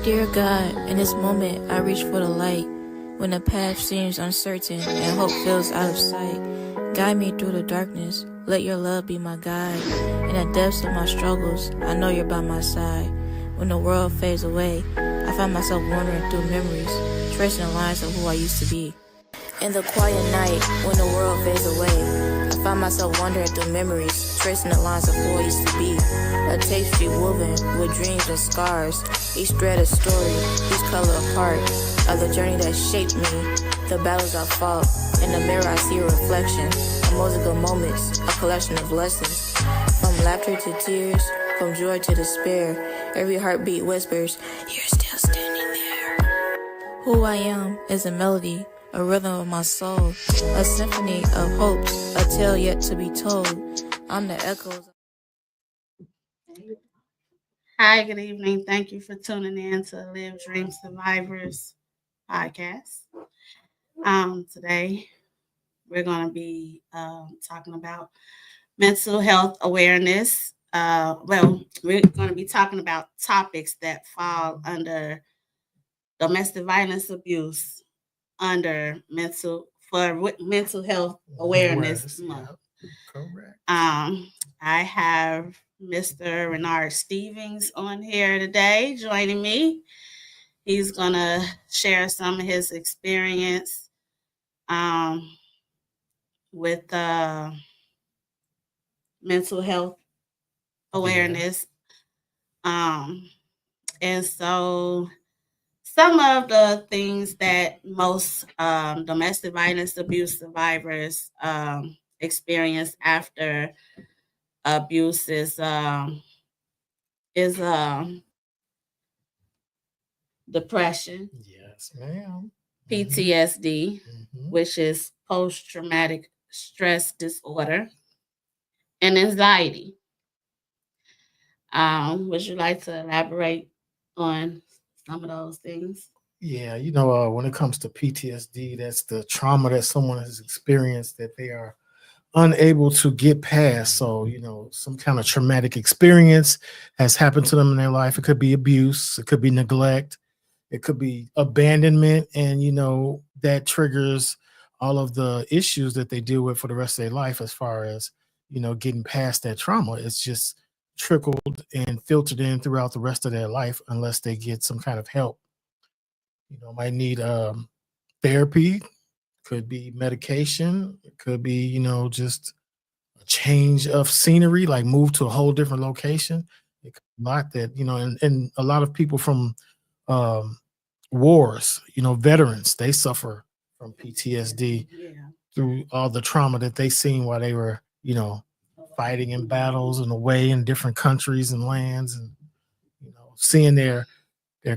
Dear God, in this moment I reach for the light. When the path seems uncertain and hope feels out of sight, guide me through the darkness, let your love be my guide. In the depths of my struggles, I know you're by my side. When the world fades away, I find myself wandering through memories, tracing the lines of who I used to be. In the quiet night, when the world fades away, I find myself wandering through memories, tracing the lines of who I used to be. A tapestry woven with dreams and scars, each thread a story, each color a part of the journey that shaped me, the battles I fought. In the mirror I see a reflection, a mosaic of moments, a collection of lessons. From laughter to tears, from joy to despair, every heartbeat whispers, you're still standing there. Who I am is a melody, a rhythm of my soul, a symphony of hopes, a tale yet to be told. I'm the echoes. Hi, good evening. Thank you for tuning in to Live Dream Survivors podcast. Today we're going to be talking about mental health awareness. We're going to be talking about topics that fall under domestic violence abuse, under mental health awareness month. Yeah, correct. I have Mr. Renard Stevens on here today joining me. He's gonna share some of his experience with mental health awareness. And so some of the things that most domestic violence abuse survivors experience after abuse is depression, Yes, ma'am. PTSD, Mm-hmm. which is post traumatic stress disorder, and anxiety. Would you like to elaborate on some of those things? Yeah, when it comes to PTSD, that's the trauma that someone has experienced that they are unable to get past. So, some kind of traumatic experience has happened to them in their life. It could be abuse, it could be neglect, it could be abandonment, and that triggers all of the issues that they deal with for the rest of their life as far as getting past that trauma. It's just trickled and filtered in throughout the rest of their life unless they get some kind of help. Might need therapy, could be medication, it could be just a change of scenery, like move to a whole different location. It could be a lot that and a lot of people from um wars, veterans, they suffer from PTSD Yeah. through all the trauma that they seen while they were, fighting in battles and away in different countries and lands, and seeing their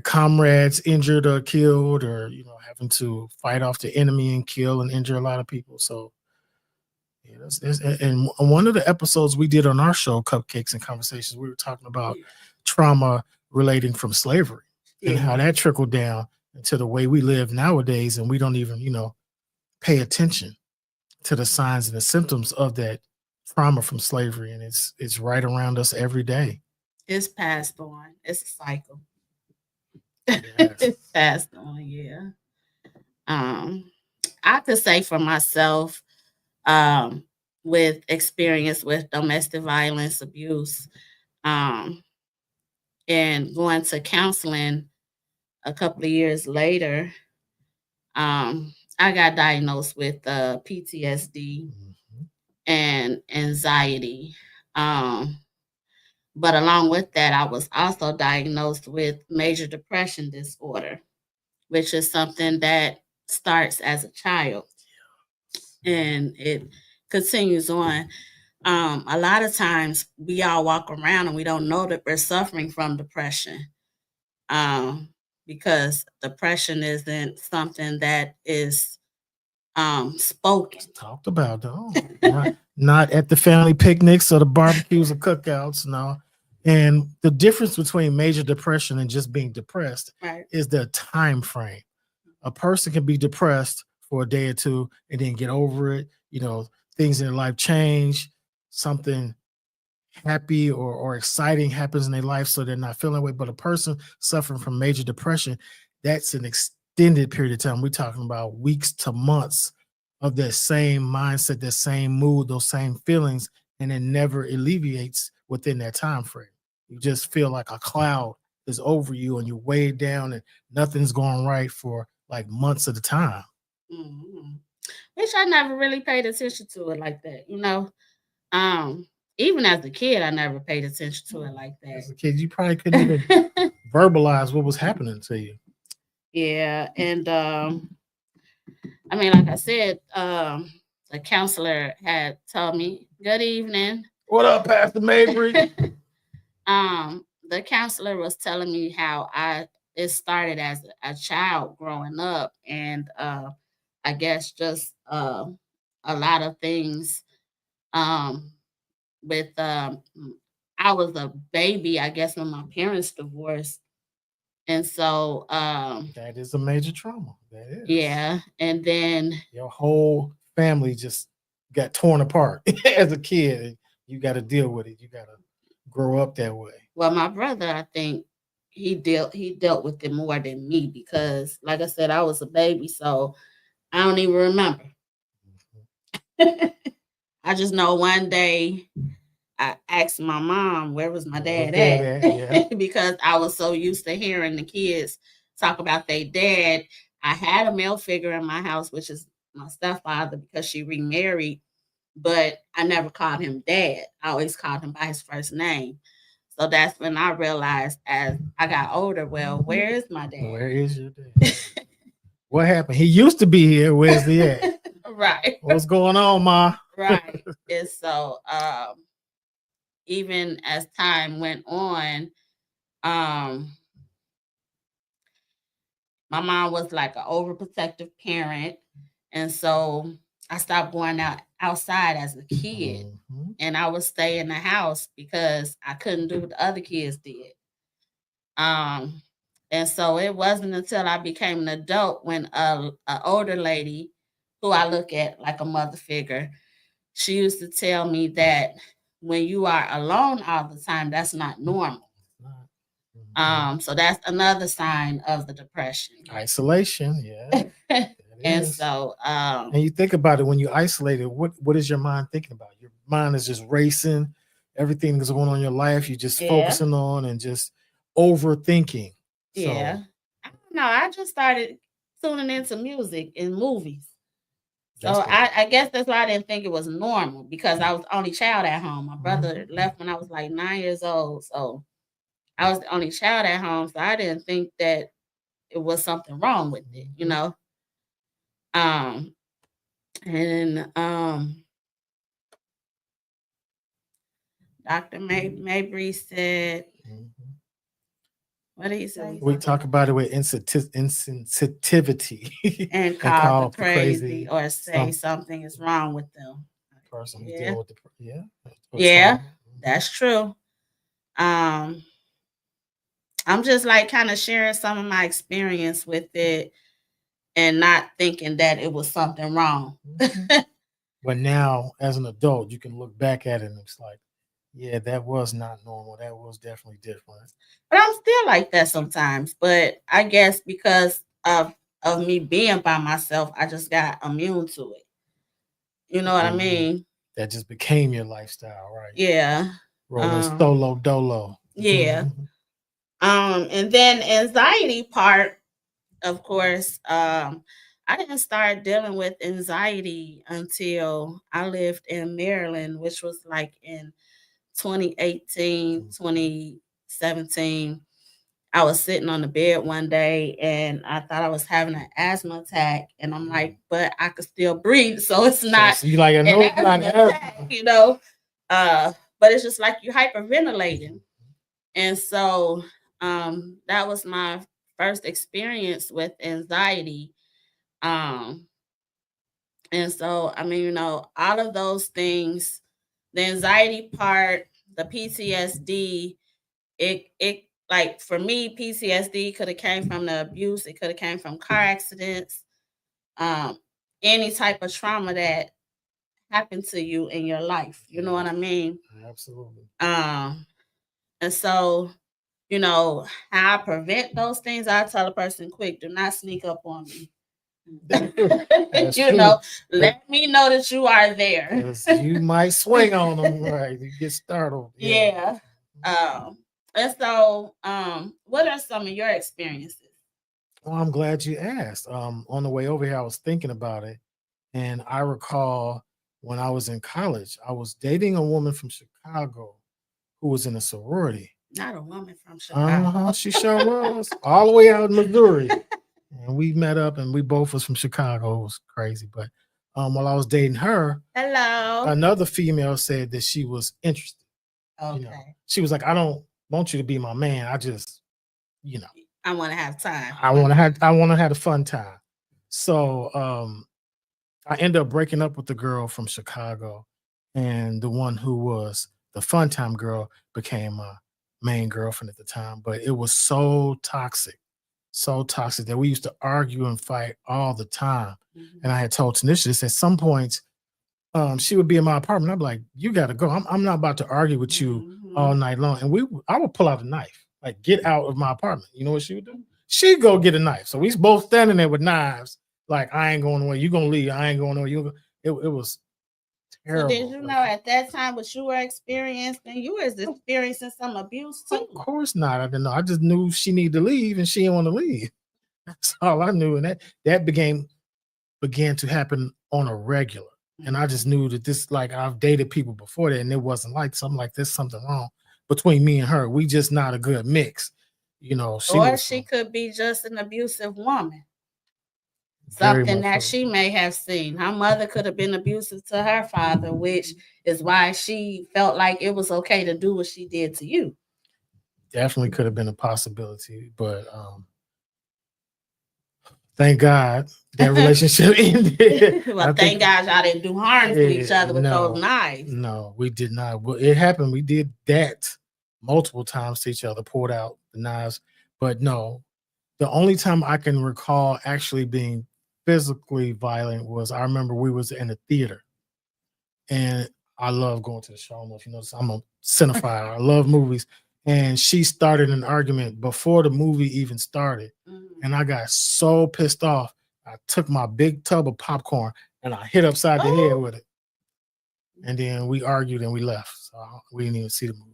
comrades injured or killed, or having to fight off the enemy and kill and injure a lot of people. So yeah, and one of the episodes we did on our show, Cupcakes and Conversations, we were talking about trauma relating from slavery and how that trickled down into the way we live nowadays, and we don't even pay attention to the signs and the symptoms of that trauma from slavery, and it's right around us every day. It's passed on. It's a cycle. Yes. It's passed on, yeah. Um, I could say for myself, um, with experience with domestic violence abuse, um, and going to counseling a couple of years later, I got diagnosed with PTSD Mhm. and anxiety. Um, but along with that, I was also diagnosed with major depression disorder, which is something that starts as a child and it continues on. A lot of times we all walk around and we don't know that we're suffering from depression, um, because depression isn't something that is spoken. Talked about though. Not at the family picnics or the barbecues or cookouts, no. And the difference between major depression and just being depressed Right. is the time frame. A person can be depressed for a day or two and then get over it. Things in their life change, something happy or exciting happens in their life, so they're not feeling that way. But a person suffering from major depression, that's an extended period of time. We're talking about weeks to months of that same mindset, that same mood, those same feelings, and it never alleviates within that time frame. You just feel like a cloud is over you and you're weighed down and nothing's going right for like months at a time. Mhm. Which I never really paid attention to it like that, you know. Um, Even as a kid, I never paid attention to it like As a kid, you probably couldn't even that. verbalize what was happening to you. Yeah, and I mean, like I said, the counselor had told me, "Good evening." What up, Pastor Mabry? The counselor was telling me how it started as a child growing up, and I guess just a lot of things um, with I was a baby, I guess, when my parents divorced, and so That is a major trauma. That is. yeah, and then Your whole family just got torn apart as a kid. You got to deal with it. You got to grow up that way. well, my brother, I think he dealt with it more than me because, like I said, I was a baby, so I don't even remember. I just know one day I asked my mom, where was my Where's dad dad at? at? Yeah. Because I was so used to hearing the kids talk about their dad. I had a male figure in my house, which is my stepfather because she remarried, but I never called him dad. I always called him by his first name. So that's when I realized as I got older, well, where is my Where dad? is your dad? What happened? He used to be here. Where's he at? Right. What's going on, Ma? Right. And so even as time went on, um, my mom was like an overprotective parent. And so I stopped going outside as a kid. Mhm. And I would stay in the house because I couldn't do what the other kids did. Um, and so it wasn't until I became an adult when a older lady who I look at like a mother figure, she used to tell me that when you are alone all the time, that's not normal. So that's another sign of the depression. Isolation, yeah. And Is. so And you think about it when you isolated, what is your mind thinking about? Your mind is just racing, everything that's going on in your life, you're just yeah, focusing on and just overthinking. So yeah. I don't know. I just started tuning into music and movies. So that's what I guess that's why I didn't think it was normal because I was the only child at home. My brother left when I was like 9 years old. So I was the only child at home. So I didn't think that it was something wrong with it, you know. Um and Dr. Mabry said, Mhm. what did he say? We talk about it with insensitivity And and call the call the crazy crazy or say some something is wrong with them. person who's Yeah. dealing with the yeah or Yeah, trauma. that's true. Um, I'm just like kind of sharing some of my experience with it and not thinking that it was something wrong. Mhm. But now, as an adult, you can look back at it and it's like, yeah, that was not normal. That was definitely different. But I'm still like that sometimes. But I guess because of me being by myself, I just got immune to it. You know what I Mhm. mean? That just became your lifestyle, right? Yeah. Rolling Um, solo dolo. yeah. And then anxiety part, of course, I didn't start dealing with anxiety until I lived in Maryland, which was like in 2018, 2017. I was sitting on the bed one day and I thought I was having an asthma attack. And I'm like, but I could still breathe. So it's not So you like, I an know it's not asthma attack, you know? But it's just like you hyperventilating. And so that was my first experience with anxiety. Um, and so, I mean, all of those things, the anxiety part, the PTSD, it like for me, PTSD could have came from the abuse, it could have came from car accidents, um, any type of trauma that happen to you in your life. You know what I mean? Absolutely. And so, you know, how I prevent those things, I tell a person quick, do not sneak up on me. That's You true. know, let me know that you are there. 'Cause you might swing on them, right? You get startled. Yeah. And so, what are some of your experiences? Well, I'm glad you asked. On the way over here, I was thinking about it, and I recall when I was in college, I was dating a woman from Chicago who was in a sorority. Not a woman from Chicago. She sure was, all the way out in Missouri. And we met up, and we both was from Chicago. It was crazy, but while I was dating her, Hello. another female said that she was interested. Okay. You know, she was like, "I don't want you to be my man. I just, you know, I want to have time. I want to have a fun time." So I ended up breaking up with the girl from Chicago, and the one who was the fun time girl became my main girlfriend at the time. But it was so toxic that we used to argue and fight all the time. Mhm. And I had told Tanisha this at some points. She would be in my apartment. I'd be like, "You got to go. I'm not about to argue with you all night long." And I would pull out a knife, like, "Get out of my apartment." You know what she would do? She'd go get a knife. So we both standing there with knives, like, "I ain't going away. You gonna leave? I ain't going away." It was terrible. So did you know at that time what you were experiencing? You was experiencing some abuse too. Of course not. I didn't know. I just knew she needed to leave, and she didn't want to leave. That's all I knew, and that began to happen on a regular. And I just knew that this, like, I've dated people before that, and it wasn't like something like this, something wrong between me and her. We just not a good mix. You know, she could be just an abusive woman. Something that she may have seen. Her mother could have been abusive to her father, which is why she felt like it was okay to do what she did to you. Definitely could have been a possibility, but thank God that relationship ended. Well, thank God y'all didn't do harm to each other with those knives. No, we did not. Well, it happened. We did that multiple times to each other, pulled out the knives. But no, the only time I can recall actually being physically violent was, I remember we was in a theater, and I love going to the show. I don't know if you notice, I'm a cinephile. I love movies. And she started an argument before the movie even started. And I got so pissed off. I took my big tub of popcorn and I hit upside the head with it. And then we argued and we left. So we didn't even see the movie.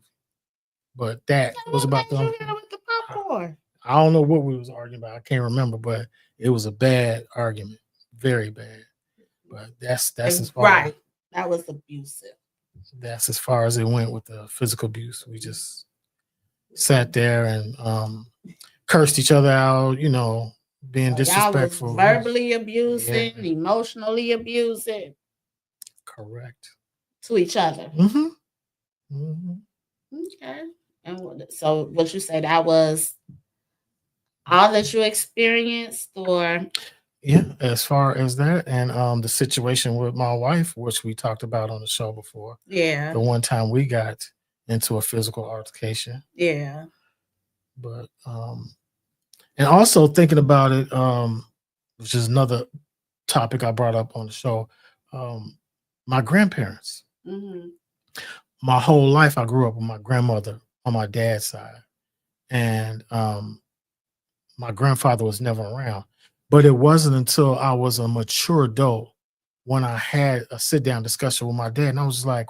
But that was about the with the popcorn. I don't know what we was arguing about. I can't remember, but it was a bad argument. Very bad. But that's as far right. That was abusive. That's as far as it went with the physical abuse. We just sat there and cursed each other out, you know, being disrespectful. Y'all was verbally abusing, emotionally abusing. Correct. To each other. Mm-hmm. Mm-hmm. Okay. And so what you say, that was all that you experienced, or? Yeah, as far as that, and the situation with my wife, which we talked about on the show before. Yeah. The one time we got into a physical altercation. Yeah. But and also thinking about it, which is another topic I brought up on the show, my grandparents. Mm-hmm. My whole life I grew up with my grandmother on my dad's side, and my grandfather was never around. But it wasn't until I was a mature adult when I had a sit-down discussion with my dad, and I was like,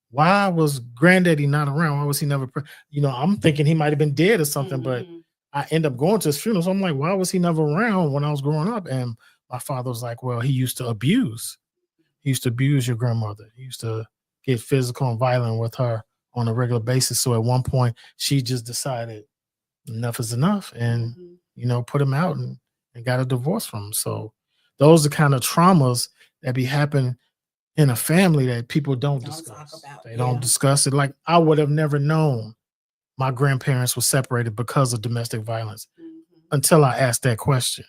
why was granddaddy not around? Why was he never, I'm thinking he might have been dead or something, but I end up going to his funeral. So I'm like, why was he never around when I was growing up? And my father was like, well, he used to abuse. He used to abuse your grandmother. He used to get physical and violent with her on a regular basis. So at one point, she just decided enough is enough and, put him out and got a divorce from him. So those are kind of traumas that be happening in a family that people don't discuss. They don't discuss it. Like, I would have never known my grandparents were separated because of domestic violence until I asked that question.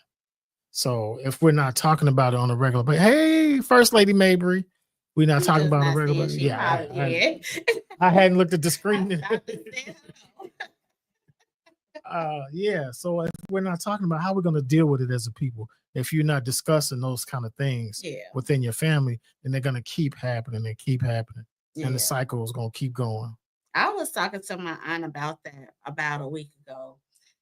So if we're not talking about it on a regular basis, hey, First Lady Mabry, we're not talking about it on a regular basis. Yeah, I hadn't looked at the screen. Yeah. So if we're not talking about how we're going to deal with it as a people, if you're not discussing those kind of things within your family, then they're going to keep happening and keep happening. And the cycle is going to keep going. I was talking to my aunt about that about a week ago.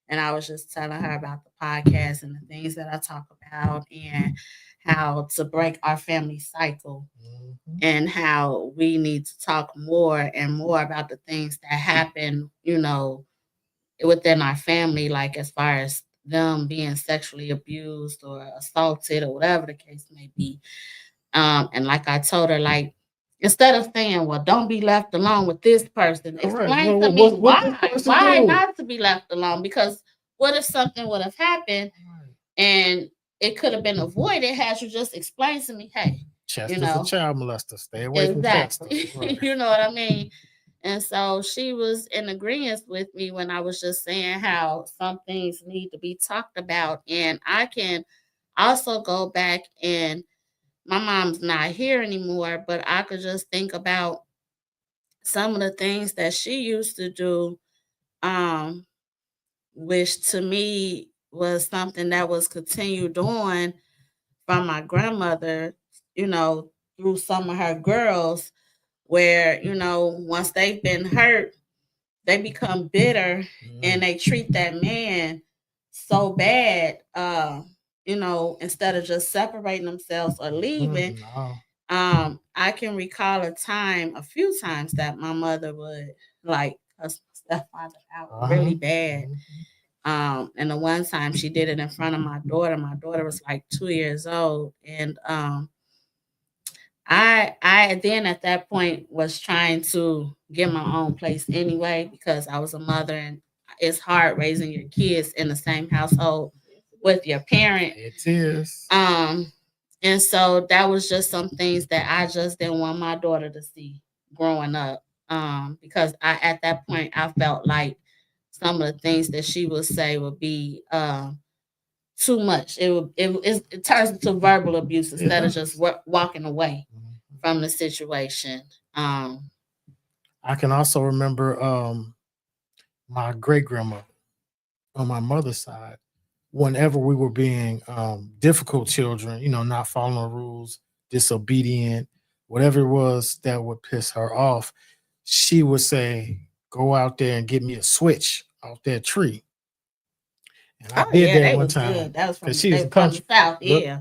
And I was just telling her about the podcast and the things that I talk about and how to break our family cycle and how we need to talk more and more about the things that happen, within our family, like as far as them being sexually abused or assaulted or whatever the case may be. And like I told her, like, instead of saying, well, don't be left alone with this person, explain to me why not to be left alone? Because what if something would have happened and it could have been avoided had you just explained to me, hey, Chester's a child molester. Stay away from Chester. Right. You know what I mean? And so she was in agreement with me when I was just saying how some things need to be talked about. And I can also go back and my mom's not here anymore, but I could just think about some of the things that she used to do, which to me was something that was continued on from my grandmother, through some of her girls, where, once they've been hurt, they become bitter and they treat that man so bad, instead of just separating themselves or leaving. I can recall a few times that my mother would like cuss my stepfather out really bad. And the one time she did it in front of my daughter. My daughter was like 2 years old. And I then at that point was trying to get my own place anyway, because I was a mother and it's hard raising your kids in the same household with your parent. It is. And so that was just some things that I just didn't want my daughter to see growing up. Because at that point I felt like some of the things that she would say would be too much. It turns into verbal abuse instead of just walking away from the situation. I can also remember my great grandmother on my mother's side. Whenever we were being difficult children, not following the rules, disobedient, whatever it was that would piss her off, she would say, "Go out there and get me a switch off that tree." And I did that one time. Good. That was from, she was from the South, yeah.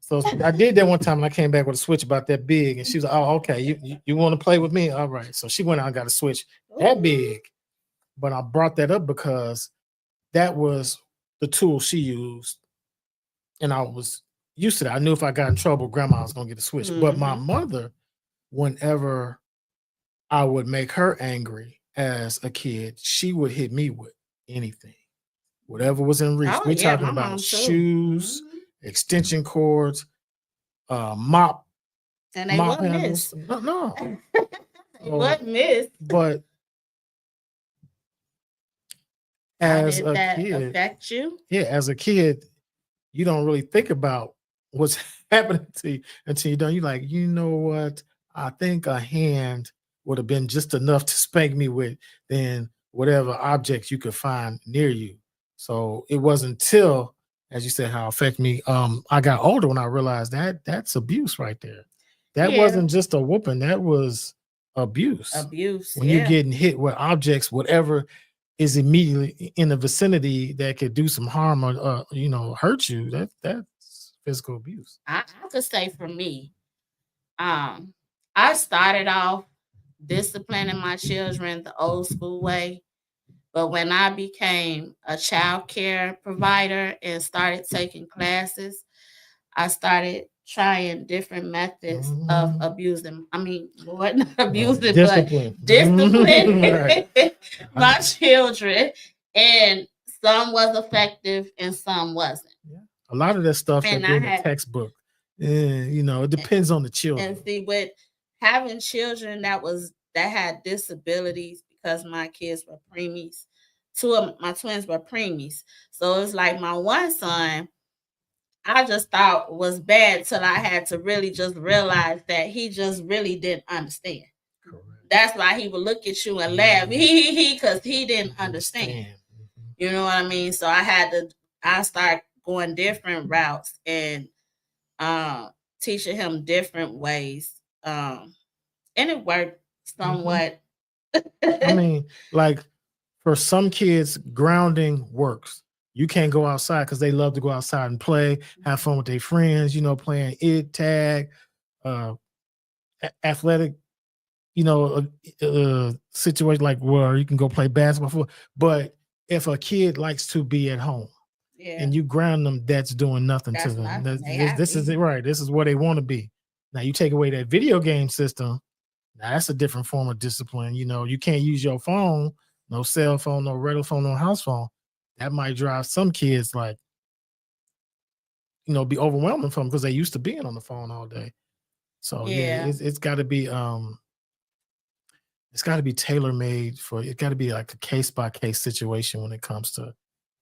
So I did that one time, and I came back with a switch about that big, and she was like, "Oh, okay, you want to play with me? All right." So she went out and got a switch that big, but I brought that up because that was the tool she used, and I was used to that. I knew if I got in trouble, Grandma was gonna get a switch. But my mother, whenever I would make her angry as a kid, she would hit me with anything, whatever was in reach. We're talking about shoes, extension cords, mop. And they wasn't missed. No. It wasn't missed. But as a kid, affect you? Yeah, as a kid, you don't really think about what's happening to you until you're done. You're like, you know what? I think a hand would have been just enough to spank me with than whatever objects you could find near you. So it wasn't until, as you said, how it affected me. I got older when I realized that that's abuse right there. That wasn't just a whooping. That was abuse. When you're getting hit with objects, whatever is immediately in the vicinity that could do some harm or hurt you, that's physical abuse. I could say for me, I started off disciplining my children the old school way, but when I became a child care provider and started taking classes, I started trying different methods of abusing. I mean, Lord, not abusing, discipline. But discipline my children. And some was effective and some wasn't. Yeah. A lot of that stuff that's in the textbook. It depends on the children. And see, with having children that had disabilities, because my kids were preemies, two of my twins were preemies. So it's like my one son, I just thought was bad till I had to really just realize that he just really didn't understand. Correct. That's why he would look at you and laugh, because he didn't understand. You know what I mean? So I start going different routes and teaching him different ways. And it worked somewhat. I mean, like for some kids, grounding works. You can't go outside because they love to go outside and play, have fun with their friends, playing tag, athletic, situation like where you can go play basketball. But if a kid likes to be at home and you ground them, that's doing nothing to them. This is it, right? This is where they want to be. Now you take away that video game system. Now that's a different form of discipline. You can't use your phone, no cell phone, no regular phone, no house phone. That might drive some kids like, be overwhelming for them because they used to being on the phone all day. So it's got to be tailor made for. It got to be like a case by case situation when it comes to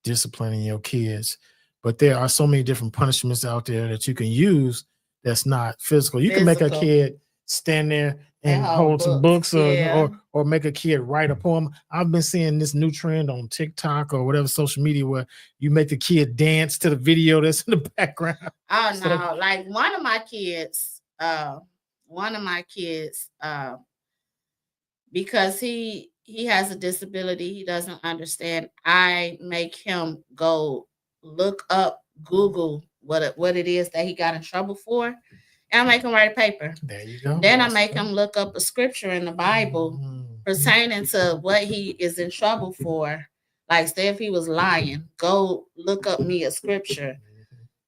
disciplining your kids. But there are so many different punishments out there that you can use that's not physical. You can make a kid stand there and hold some books or make a kid write a poem. I've been seeing this new trend on TikTok or whatever social media where you make the kid dance to the video that's in the background. Oh no, like one of my kids, because he has a disability, he doesn't understand. I make him go look up, Google what it is that he got in trouble for, and I make him write a paper. There you go. Then I make him look up a scripture in the Bible pertaining to what he is in trouble for. Like, say if he was lying, go look up me a scripture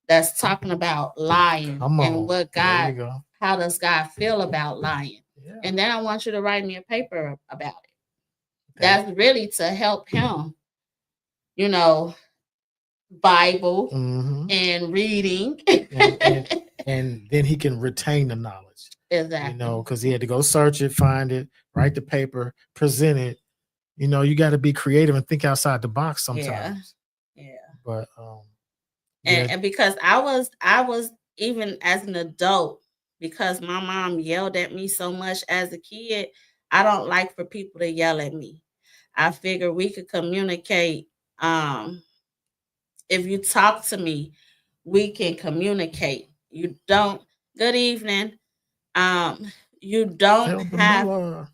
that's talking about lying and what God, how does God feel about lying? Yeah. And then I want you to write me a paper about it. That's really to help him, Bible and reading. and then he can retain the knowledge. Exactly. Because he had to go search it, find it, write the paper, present it. You got to be creative and think outside the box sometimes. Yeah. But and because I was even as an adult, because my mom yelled at me so much as a kid, I don't like for people to yell at me. I figure we could communicate. If you talk to me, we can communicate. You don't. Good evening. You don't have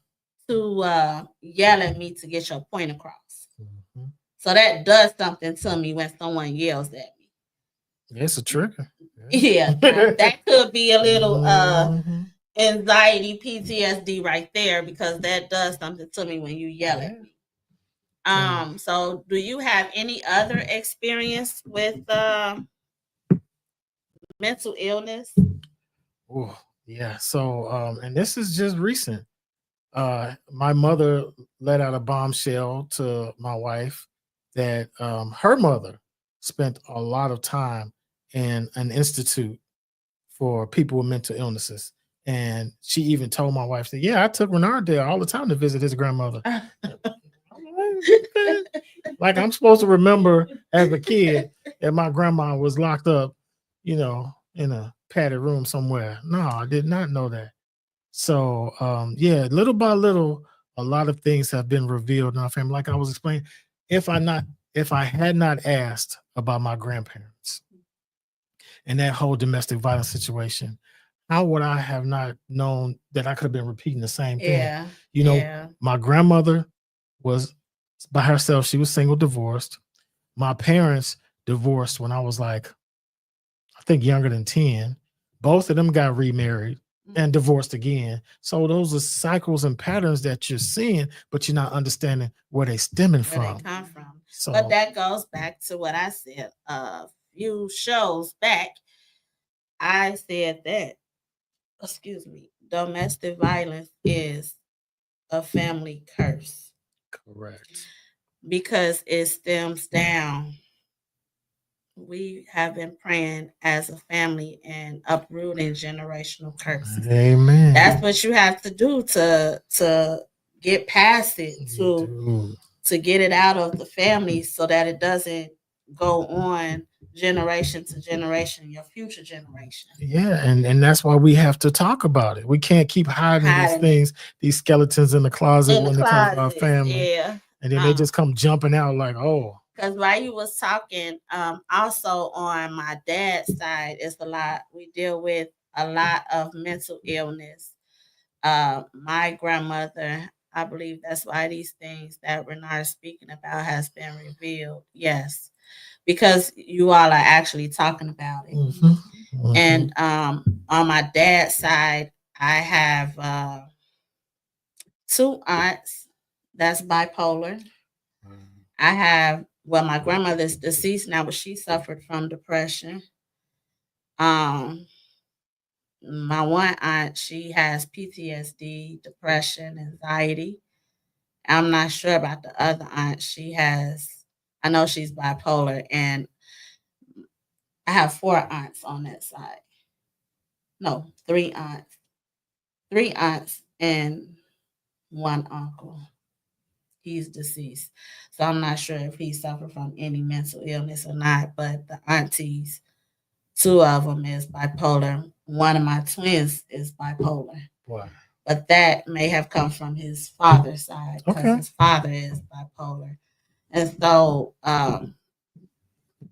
to yell at me to get your point across. Mm-hmm. So that does something to me when someone yells at me. It's a trigger. Yeah, that could be a little anxiety, PTSD right there, because that does something to me when you yell at me. So do you have any other experience with mental illness? Oh, yeah. So and this is just recent. My mother let out a bombshell to my wife that her mother spent a lot of time in an institute for people with mental illnesses. And she even told my wife that, yeah, I took Renard there all the time to visit his grandmother. Like I'm supposed to remember as a kid that my grandma was locked up, in a padded room somewhere. No, I did not know that. So, little by little, a lot of things have been revealed in our family. Like I was explaining, if I had not asked about my grandparents and that whole domestic violence situation, how would I have not known that I could have been repeating the same thing? My grandmother was by herself. She was single, divorced. My parents divorced when I was like, I think younger than 10. Both of them got remarried and divorced again. So those are cycles and patterns that you're seeing, but you're not understanding where they stemming from. They come from. So, but that goes back to what I said a few shows back. I said that, domestic violence is a family curse. Correct. Because it stems down. We have been praying as a family and uprooting generational curses. Amen. That's what you have to do to get past it, to get it out of the family so that it doesn't go on generation to generation, your future generation. Yeah, and that's why we have to talk about it. We can't keep hiding these things, these skeletons in the closet when it comes to our family. Yeah. And then they just come jumping out like, oh. Because while you was talking, also on my dad's side, it's a lot. We deal with a lot of mental illness. My grandmother, I believe that's why these things that Renard is speaking about has been revealed. Yes, because you all are actually talking about it. And on my dad's side, I have two aunts that's bipolar. I have, well, my grandmother's deceased now, but she suffered from depression. Um, my one aunt, she has PTSD, depression, anxiety. I'm not sure about the other aunt. She has, I know she's bipolar, and I have four aunts on that side. No, three aunts, and one uncle. He's deceased. So I'm not sure if he suffered from any mental illness or not, but the aunties, two of them is bipolar. One of my twins is bipolar. Wow. But that may have come from his father's side because Okay. his father is bipolar. And so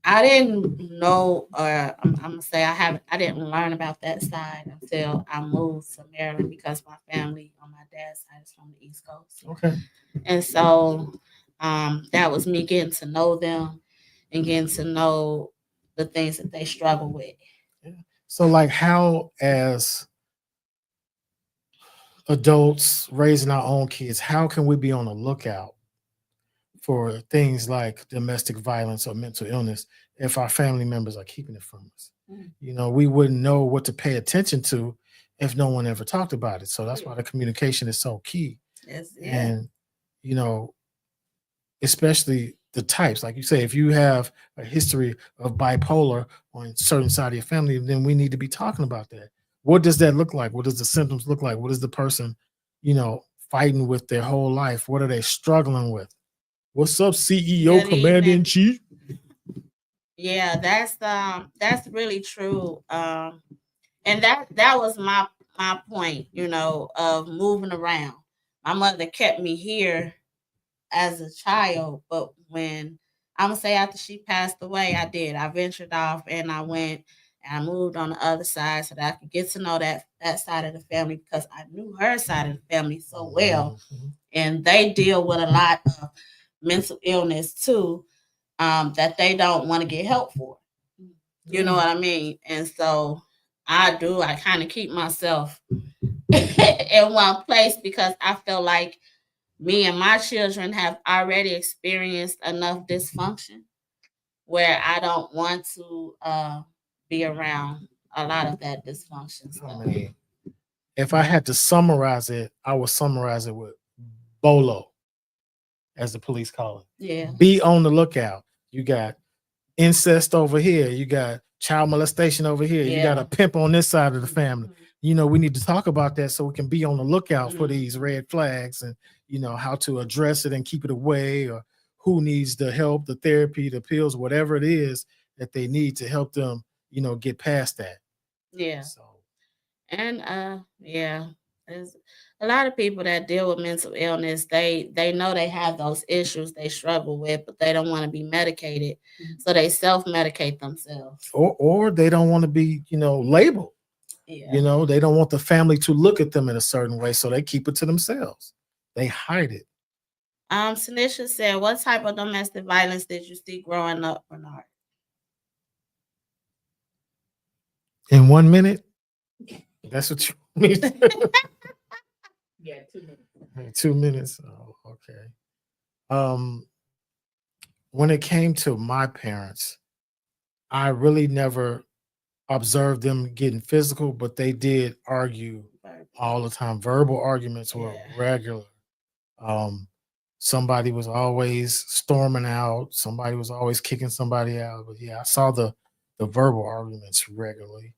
I didn't know, or I'm gonna say I didn't learn about that side until I moved to Maryland because my family on my dad's side is from the East Coast. Okay. And so that was me getting to know them and getting to know the things that they struggle with. Yeah. So, like, how as adults raising our own kids, how can we be on the lookout for things like domestic violence or mental illness if our family members are keeping it from us? You know, we wouldn't know what to pay attention to if no one ever talked about it. So that's why the communication is so key. Yes, And, you know, especially the types, like you say, if you have a history of bipolar on certain side of your family, then we need to be talking about that. What does that look like? What does the symptoms look like? What is the person, you know, fighting with their whole life? What are they struggling with? What's up, CEO, Good Commander in evening. Chief? Yeah, that's really true. And that was my point, you know, of moving around. My mother kept me here as a child, but when I'm gonna say after she passed away, I did. I ventured off and I went and I moved on the other side so that I could get to know that side of the family because I knew her side of the family so well, and they deal with a lot of mental illness too, that they don't want to get help for. You know what I mean? And so I do. I kind of keep myself in one place because I feel like me and my children have already experienced enough dysfunction where I don't want to be around a lot of that dysfunction stuff. I mean, if I had to summarize it, I would summarize it with BOLO, as the police call it. Yeah. Be on the lookout. You got incest over here. You got child molestation over here. You got a pimp on this side of the family. You know, we need to talk about that so we can be on the lookout for these red flags and, you know, how to address it and keep it away, or who needs the help, the therapy, the pills, whatever it is that they need to help them, you know, get past that. Yeah. So, And yeah, there's a lot of people that deal with mental illness. They know they have those issues they struggle with, but they don't want to be medicated, so they self-medicate themselves. or they don't want to be, you know, labeled. Yeah. You know, they don't want the family to look at them in a certain way, so they keep it to themselves. They hide it. Tanisha said, "What type of domestic violence did you see growing up, Bernard?" In 1 minute, that's what you mean. Yeah, 2 minutes. 2 minutes. Oh, okay. When it came to my parents, I really never observed them getting physical, but they did argue all the time. Verbal arguments were regular. Somebody was always storming out. Somebody was always kicking somebody out. But yeah, I saw the verbal arguments regularly.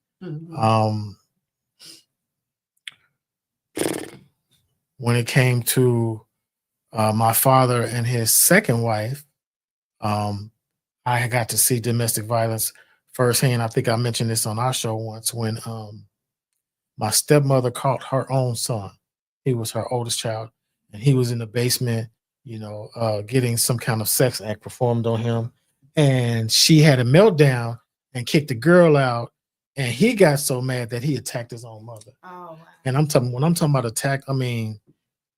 When it came to my father and his second wife, I got to see domestic violence firsthand. I think I mentioned this on our show once when my stepmother caught her own son. He was her oldest child, and he was in the basement getting some kind of sex act performed on him, and she had a meltdown and kicked the girl out, and he got so mad that he attacked his own mother. Oh, wow. And when I'm talking about attack, I mean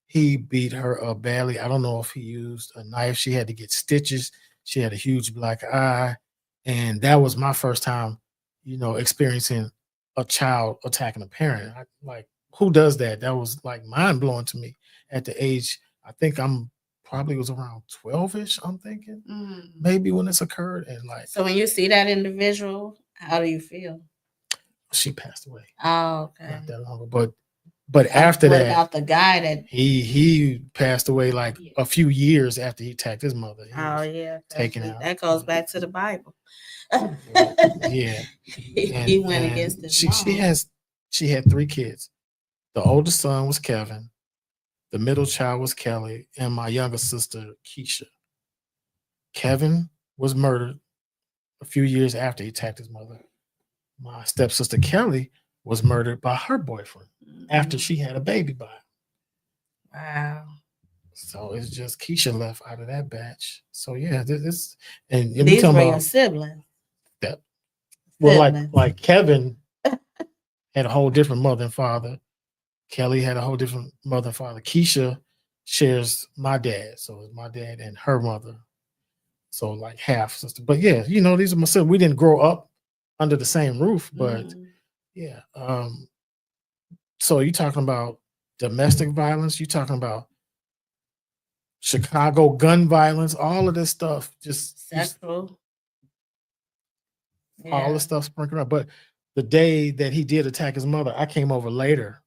he beat her up badly. I don't know if he used a knife. She had to get stitches. She had a huge black eye, and that was my first time, experiencing a child attacking a parent. Like, who does that? That was like mind blowing to me at the age. I think I'm probably was around 12ish. I'm thinking maybe when this occurred, and like. So when you see that individual, how do you feel? She passed away. Oh, okay. Not that long ago, but after what that, about the guy that he passed away like a few years after he attacked his mother. Yeah, taken out. That goes back to the Bible. Yeah, he went against his mom. She had 3 kids. The oldest son was Kevin, the middle child was Kelly, and my younger sister Keisha. Kevin was murdered a few years after he attacked his mother. My stepsister Kelly was murdered by her boyfriend after she had a baby by him. Wow. So it's just Keisha left out of that batch. So yeah, this and these were your siblings. That well, like Kevin had a whole different mother and father. Kelly had a whole different mother and father. Keisha shares my dad, so it's my dad and her mother. So like half sister. But yeah, these are my siblings. We didn't grow up under the same roof, but yeah. So you're talking about domestic violence, you're talking about Chicago gun violence, all of this stuff, just sexual. All the stuff sprinkled up. But the day that he did attack his mother, I came over later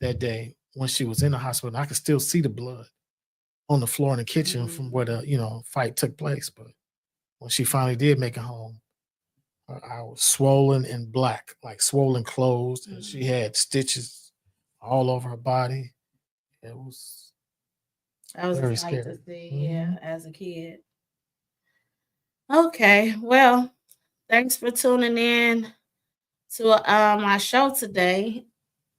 that day when she was in the hospital. And I could still see the blood on the floor in the kitchen from where the fight took place. But when she finally did make it home, I was swollen and black, like swollen closed, and she had stitches all over her body. It was very scary to see, as a kid. Okay, well, thanks for tuning in to my show today.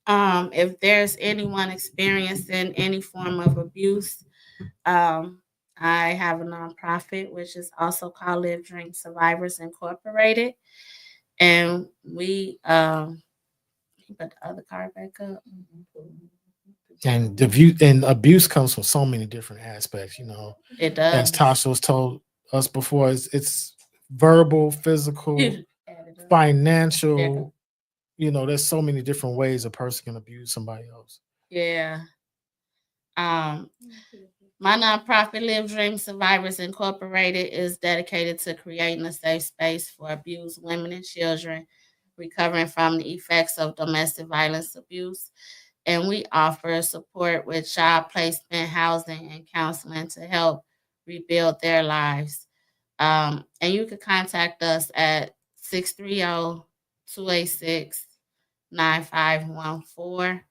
If there's anyone experiencing any form of abuse, I have a nonprofit which is also called Live Drink Survivors Incorporated, and we put the other card back up. And abuse comes from so many different aspects. It does. As Tasha's told us before, it's verbal, physical, financial. There's so many different ways a person can abuse somebody else. Yeah. My nonprofit Live Dream Survivors Incorporated is dedicated to creating a safe space for abused women and children recovering from the effects of domestic violence abuse. And we offer support with child placement, housing, and counseling to help rebuild their lives. And you can contact us at 630-286-9514.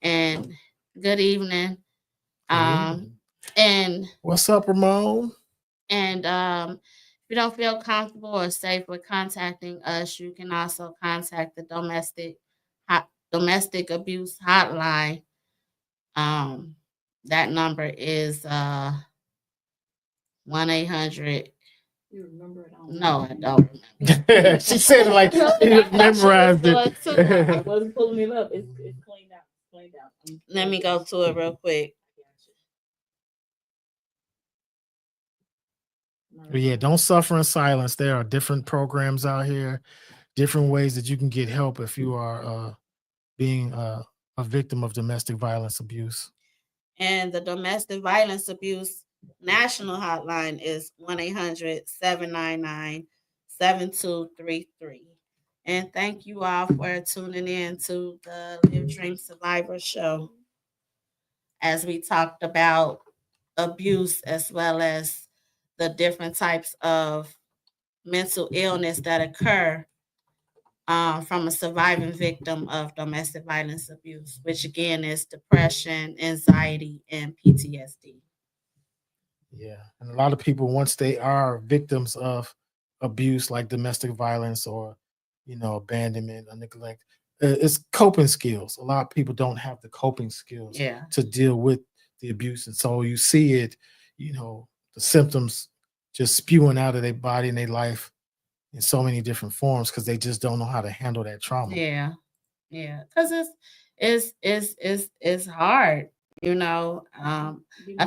And good evening. And what's up, Ramon? And if you don't feel comfortable or safe with contacting us, you can also contact the domestic abuse hotline. That number is 1-800. You remember it? No, I don't remember. She said it like she memorized it. I wasn't pulling it up. It's cleaned out. Let me go to it real quick. But yeah, don't suffer in silence. There are different programs out here, different ways that you can get help if you are being a victim of domestic violence abuse. And the domestic violence abuse national hotline is 1-800-799-7233. And thank you all for tuning in to the Live Dream Survivor show as we talked about abuse as well as the different types of mental illness that occur from a surviving victim of domestic violence abuse, which again is depression, anxiety, and PTSD. Yeah, and a lot of people, once they are victims of abuse like domestic violence or abandonment or neglect, it's coping skills. A lot of people don't have the coping skills to deal with the abuse, and so you see it the symptoms just spewing out of their body and their life in so many different forms because they just don't know how to handle that trauma. Yeah. Because it's hard, I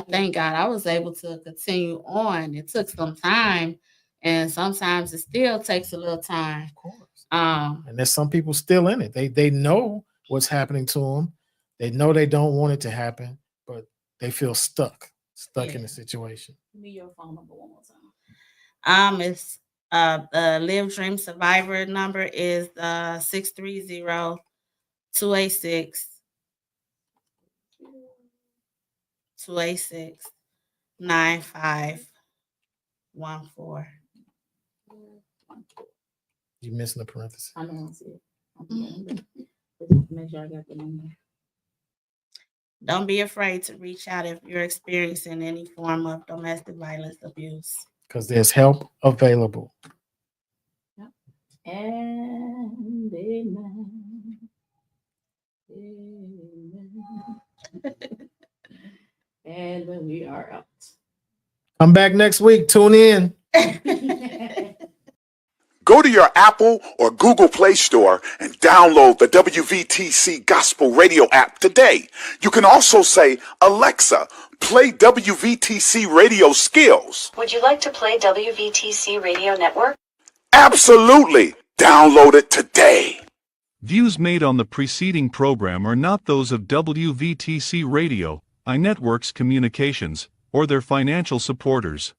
thank God I was able to continue on. It took some time, and sometimes it still takes a little time. Of course. And there's some people still in it. They know what's happening to them. They know they don't want it to happen, but they feel stuck in the situation. Give me your phone number one more time. It's the Live Dream Survivor number is 630-286-286-9514. You missing the parenthesis. I don't see it. Make sure I got the number. Don't be afraid to reach out if you're experiencing any form of domestic violence abuse. Because there's help available. Yep. And amen. And we are out. Come back next week. Tune in. Go to your Apple or Google Play Store and download the WVTC Gospel Radio app today. You can also say, Alexa, play WVTC Radio Skills. Would you like to play WVTC Radio Network? Absolutely. Download it today. Views made on the preceding program are not those of WVTC Radio, iNetworks Communications, or their financial supporters.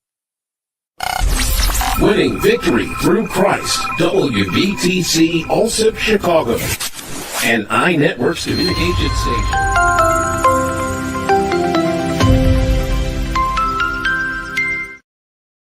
Winning victory through Christ, WVTC Allsip Chicago, and iNetworks Communications Station.